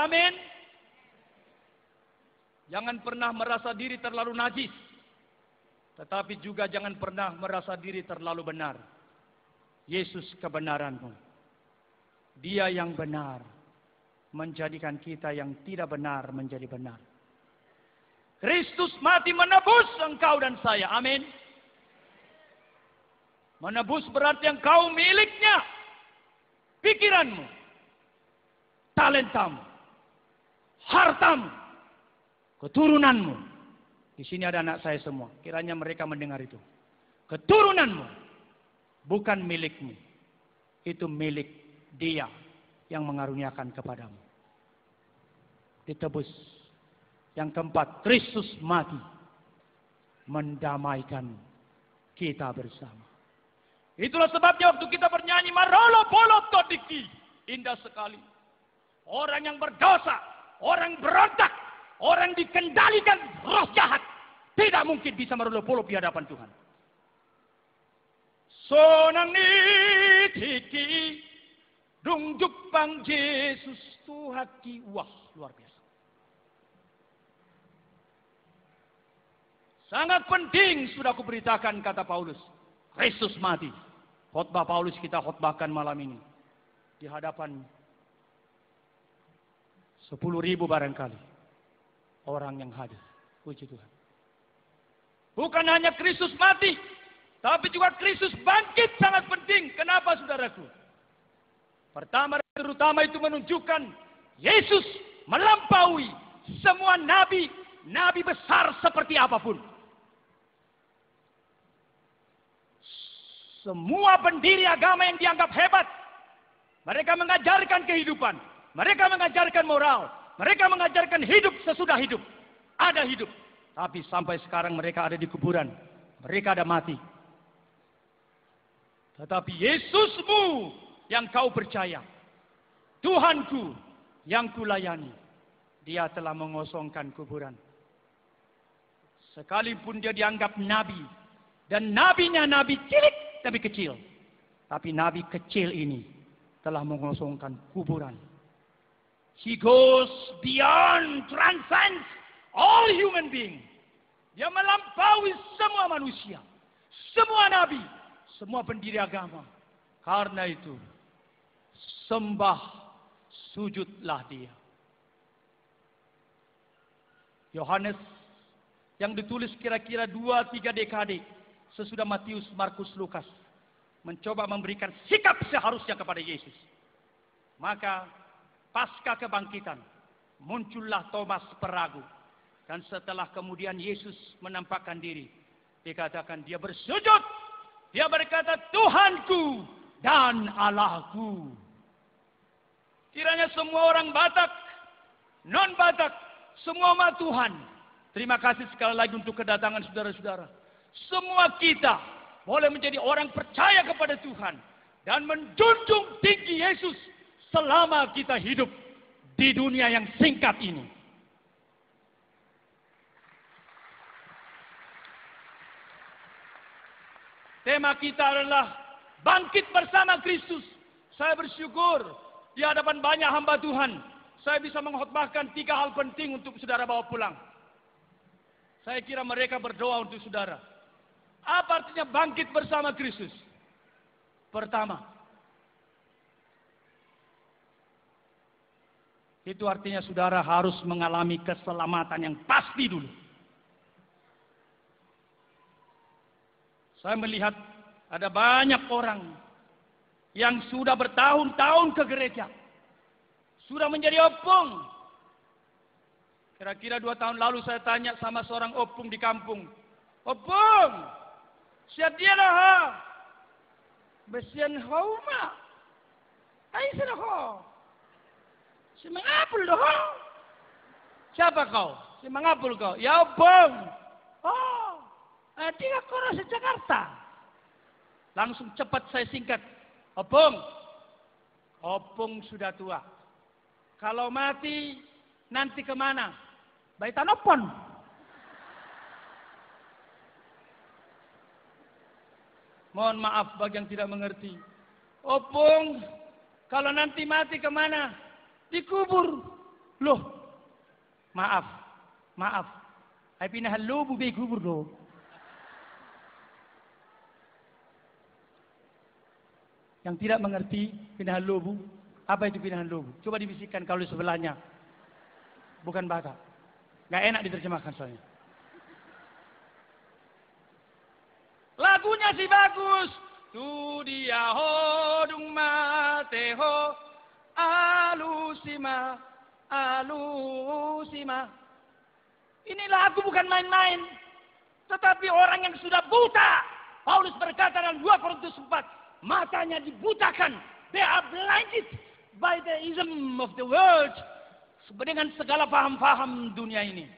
amin. Jangan pernah merasa diri terlalu najis. Tetapi juga jangan pernah merasa diri terlalu benar. Yesus kebenaranmu. Dia yang benar. Menjadikan kita yang tidak benar menjadi benar. Kristus mati menebus engkau dan saya. Amin. Menebus berarti engkau miliknya. Pikiranmu. Talentamu. Hartamu. Keturunanmu. Di sini ada anak saya semua. Kiranya mereka mendengar itu. Keturunanmu. Bukan milikmu. Itu milik Dia yang mengaruniakan kepadamu. Ditebus. Yang keempat, Kristus mati. Mendamaikan kita bersama. Itulah sebabnya waktu kita bernyanyi Marolo Polo Todiki. Indah sekali. Orang yang berdosa. Orang berontak. Orang dikendalikan roh jahat. Tidak mungkin bisa marolo polo di hadapan Tuhan. Sonang nitiki. Dungjuk bang Yesus Tuhaki. Wah, luar biasa. Sangat penting sudah aku beritakan kata Paulus. Kristus mati. Khotbah Paulus kita khotbahkan malam ini. Di hadapan 10.000 barangkali. Orang yang hadir. Puji Tuhan. Bukan hanya Kristus mati. Tapi juga Kristus bangkit sangat penting. Kenapa saudaraku? Pertama dan terutama itu menunjukkan Yesus melampaui semua nabi. Nabi besar seperti apapun. Semua pendiri agama yang dianggap hebat. Mereka mengajarkan kehidupan. Mereka mengajarkan moral. Mereka mengajarkan hidup sesudah hidup. Ada hidup. Tapi sampai sekarang mereka ada di kuburan. Mereka ada mati. Tetapi Yesusmu yang kau percaya. Tuhanku yang kulayani. Dia telah mengosongkan kuburan. Sekalipun dia dianggap nabi. Dan nabinya nabi cilik tapi kecil. Tapi nabi kecil ini telah mengosongkan kuburan. He goes beyond, transcends all human being. Dia melampaui semua manusia. Semua nabi. Semua pendiri agama. Karena itu. Sembah. Sujudlah dia. Yohanes. Yang ditulis kira-kira 2-3 dekade. Sesudah Matius, Markus, Lukas. Mencoba memberikan sikap seharusnya kepada Yesus. Maka pasca kebangkitan, muncullah Thomas peragu. Dan setelah kemudian Yesus menampakkan diri, dikatakan dia bersujud. Dia berkata, Tuhanku dan Allahku. Kiranya semua orang Batak, non-Batak, semua umat Tuhan. Terima kasih sekali lagi untuk kedatangan saudara-saudara. Semua kita boleh menjadi orang percaya kepada Tuhan. Dan menjunjung tinggi Yesus. Selama kita hidup di dunia yang singkat ini. Tema kita adalah bangkit bersama Kristus. Saya bersyukur di hadapan banyak hamba Tuhan. Saya bisa mengkhotbahkan 3 hal penting untuk saudara bawa pulang. Saya kira mereka berdoa untuk saudara. Apa artinya bangkit bersama Kristus? Pertama. Itu artinya saudara harus mengalami keselamatan yang pasti dulu. Saya melihat ada banyak orang yang sudah bertahun-tahun ke gereja. Sudah menjadi opung. Kira-kira 2 tahun lalu saya tanya sama seorang opung di kampung. Opung, siap dia dah ha? Besian hauma. Ay sana ho. Si Mangapul doh. Siapa kau? Si Mangapul kau. Ya opung. Oh, dia kora sa Jakarta. Langsung cepat saya singkat. Opung. Opung sudah tua. Kalau mati nanti kemana? Baitanopon. Mohon maaf bagi yang tidak mengerti. Opung, kalau nanti mati kemana? Dikubur. Loh, maaf. Ay pinahan lobo be kubur do. Yang tidak mengerti pinahan lobo, apa itu pinahan lobo? Coba dibisikkan kalau di sebelahnya. Bukan Batak. Nggak enak diterjemahkan soalnya. Lagunya sih bagus. Tu dia ho dung mate ho alusima. Ini lagu bukan main-main. Tetapi orang yang sudah buta. Paulus berkata dalam 2 Korintus 4. Matanya dibutakan. They are blinded by the ism of the world. Dengan segala paham-paham dunia ini.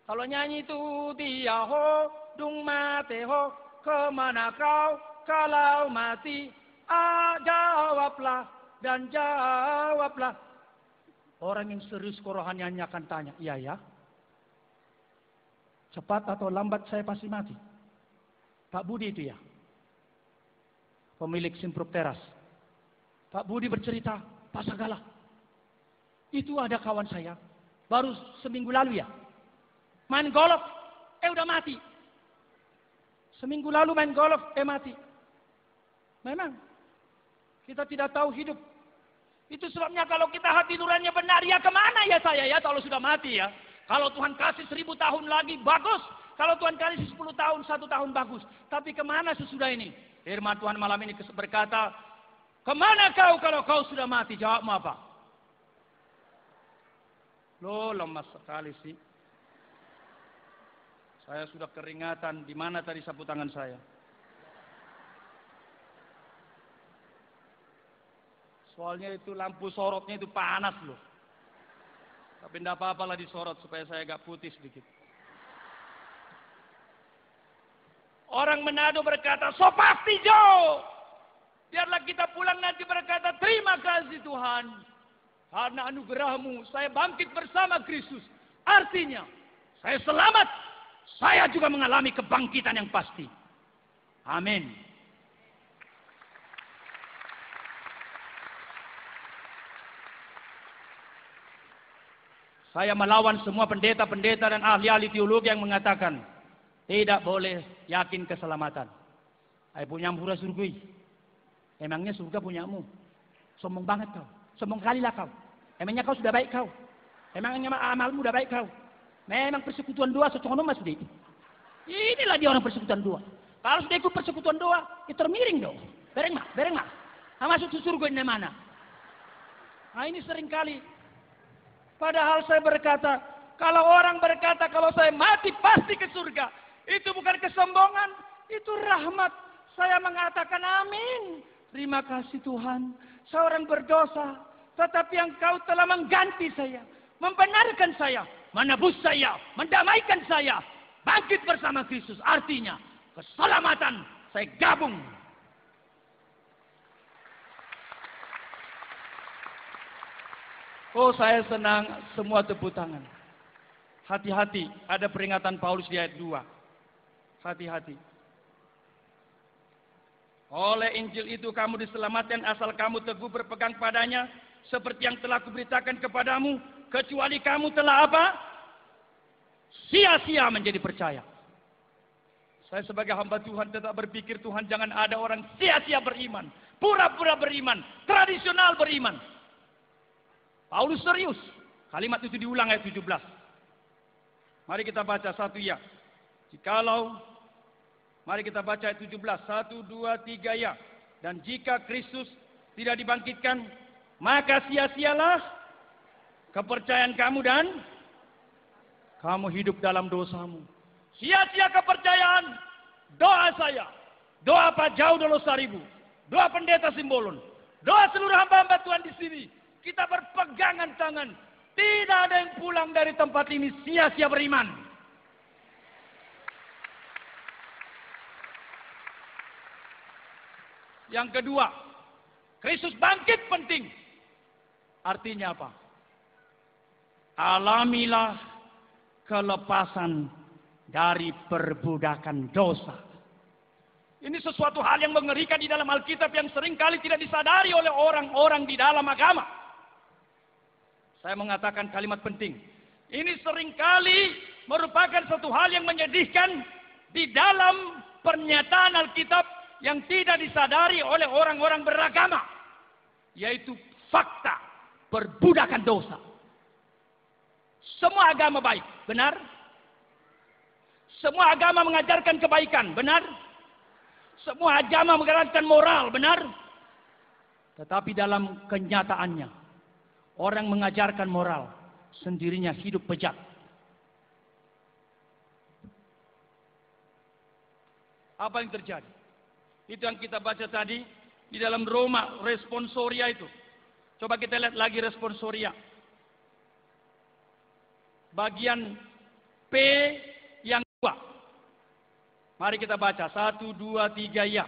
Kalau nyanyi itu dia ho dung mate ho. Kemana kau kalau mati? Jawablah dan jawablah. Orang yang serius kerohaniannya akan tanya, iya ya? Cepat atau lambat saya pasti mati. Pak Budi itu ya? Pemilik Simpruk Teras. Pak Budi bercerita, Pak Sagala. Itu ada kawan saya, baru seminggu lalu ya. Main golf, udah mati. Seminggu lalu main golf, mati. Memang, kita tidak tahu hidup. Itu sebabnya kalau kita hati nuraninya benar, ya kemana ya saya ya kalau sudah mati ya. Kalau Tuhan kasih 1000 tahun lagi, bagus. Kalau Tuhan kasih 10 tahun, 1 tahun, bagus. Tapi kemana sesudah ini? Firman Tuhan malam ini berkata, kemana kau kalau kau sudah mati? Jawabmu apa? Loh, lemas sekali sih. Saya sudah keringatan. Di mana tadi sapu tangan saya? Soalnya itu lampu sorotnya itu panas loh. Tapi tidak apa-apa lah disorot supaya saya agak putih sedikit. Orang Manado berkata, so pasti Jo. Biarlah kita pulang nanti berkata, terima kasih Tuhan. Karena anugerahmu, saya bangkit bersama Kristus. Artinya, saya selamat. Saya juga mengalami kebangkitan yang pasti. Amin. Saya melawan semua pendeta-pendeta dan ahli-ahli teologi yang mengatakan tidak boleh yakin keselamatan. Saya punya pura surgui. Emangnya surga punyamu? Sombong banget kau. Sombong kali lah kau. Emangnya kau sudah baik kau? Emangnya amalmu sudah baik kau? Memang persekutuan doa secongono mas sudah. Inilah dia orang persekutuan doa. Kalau sudah ikut persekutuan doa, itu termiring dong. Bereng mak. Masuk surga ini mana? Nah ini sering kali. Padahal saya berkata, kalau orang berkata kalau saya mati pasti ke surga. Itu bukan kesombongan, itu rahmat. Saya mengatakan amin. Terima kasih Tuhan. Saya orang berdosa. Tetapi Engkau telah mengganti saya. Membenarkan saya. Menebus saya. Mendamaikan saya. Bangkit bersama Kristus. Artinya keselamatan. Saya gabung. Oh saya senang semua tepuk tangan. Hati-hati, ada peringatan Paulus di ayat 2. Hati-hati. Oleh Injil itu kamu diselamatkan asal kamu teguh berpegang padanya. Seperti yang telah kuberitakan kepadamu. Kecuali kamu telah apa? Sia-sia menjadi percaya. Saya sebagai hamba Tuhan tetap berpikir Tuhan jangan ada orang sia-sia beriman. Pura-pura beriman. Tradisional beriman. Paulus serius. Kalimat itu diulang ayat 17. Mari kita baca satu ya. Mari kita baca ayat 17. 1, 2, 3 ya. Dan jika Kristus tidak dibangkitkan, maka sia-sialah kepercayaan kamu dan kamu hidup dalam dosamu. Sia-sia kepercayaan. Doa saya. Doa Pak Jauh Dolosaribu. Doa Pendeta Simbolon. Doa seluruh hamba-hamba Tuhan di sini. Kita berpegangan tangan. Tidak ada yang pulang dari tempat ini sia-sia beriman. Yang kedua, Kristus bangkit penting. Artinya apa? Alamilah kelepasan dari perbudakan dosa. Ini sesuatu hal yang mengerikan di dalam Alkitab yang seringkali tidak disadari oleh orang-orang di dalam agama. Saya mengatakan kalimat penting. Ini seringkali merupakan suatu hal yang menyedihkan di dalam pernyataan Alkitab yang tidak disadari oleh orang-orang beragama. Yaitu fakta perbudakan dosa. Semua agama baik, benar? Semua agama mengajarkan kebaikan, benar? Semua agama mengajarkan moral, benar? Tetapi dalam kenyataannya, orang mengajarkan moral, sendirinya hidup bejat. Apa yang terjadi? Itu yang kita baca tadi di dalam Roma, responsoria itu. Coba kita lihat lagi responsoria. Bagian P yang 2. Mari kita baca. 1, 2, 3, ya.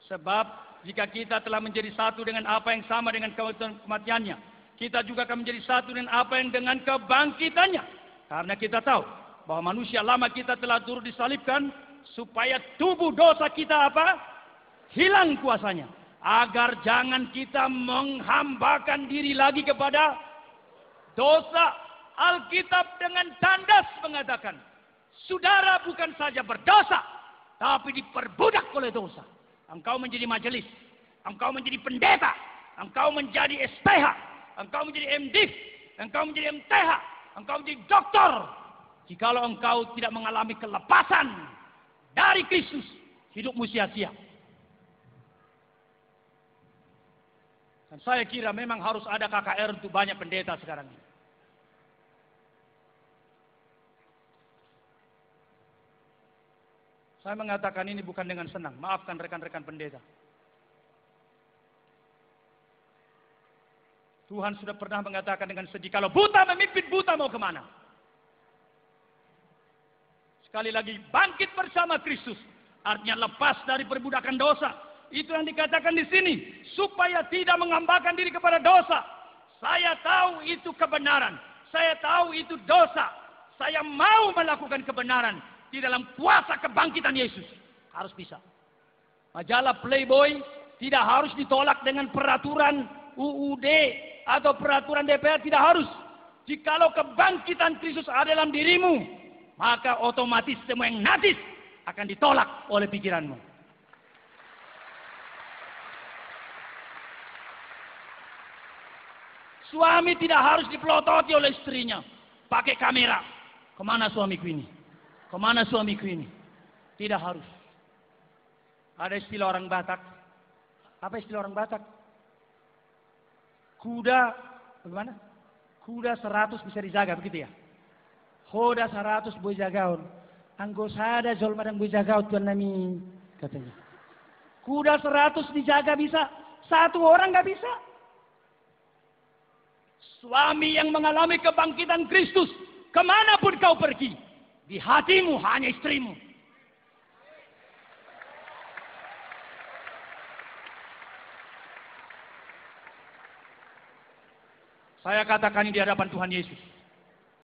Sebab jika kita telah menjadi satu dengan apa yang sama dengan kematiannya, kita juga akan menjadi satu dengan apa yang dengan kebangkitannya. Karena kita tahu bahwa manusia lama kita telah turut disalibkan supaya tubuh dosa kita apa? Hilang kuasanya. Agar jangan kita menghambakan diri lagi kepada dosa. Alkitab dengan tandas mengatakan, saudara bukan saja berdosa, tapi diperbudak oleh dosa. Engkau menjadi majelis, engkau menjadi pendeta, engkau menjadi SPH, engkau menjadi MDiv, engkau menjadi MTH, engkau menjadi doktor. Jikalau engkau tidak mengalami kelepasan dari Kristus, hidupmu sia-sia. Dan saya kira memang harus ada KKR untuk banyak pendeta sekarang ini. Saya mengatakan ini bukan dengan senang. Maafkan rekan-rekan pendeta. Tuhan sudah pernah mengatakan dengan sedih, kalau buta memimpin buta mau kemana? Sekali lagi, bangkit bersama Kristus. Artinya lepas dari perbudakan dosa. Itu yang dikatakan di sini. Supaya tidak menghambakan diri kepada dosa. Saya tahu itu kebenaran. Saya tahu itu dosa. Saya mau melakukan kebenaran. Di dalam kuasa kebangkitan Yesus. Harus bisa. Majalah Playboy tidak harus ditolak dengan peraturan UUD atau peraturan DPR. Tidak harus. Jikalau kebangkitan Kristus ada dalam dirimu, maka otomatis semua yang najis akan ditolak oleh pikiranmu. Suami tidak harus dipelototi oleh istrinya. Pakai kamera. Kemana suamiku ini? Kemana suamiku ini? Tidak harus. Ada istilah orang Batak. Apa istilah orang Batak? Kuda, bagaimana? Kuda 100 bisa dijaga, begitu ya? Hoda 100 boleh jagaun. Anggo sada jol madang boleh jagaun tuan nami, katanya. Kuda 100 dijaga bisa, satu orang nggak bisa. Suami yang mengalami kebangkitan Kristus, kemanapun kau pergi, di hatimu hanya istrimu. Saya katakan ini di hadapan Tuhan Yesus.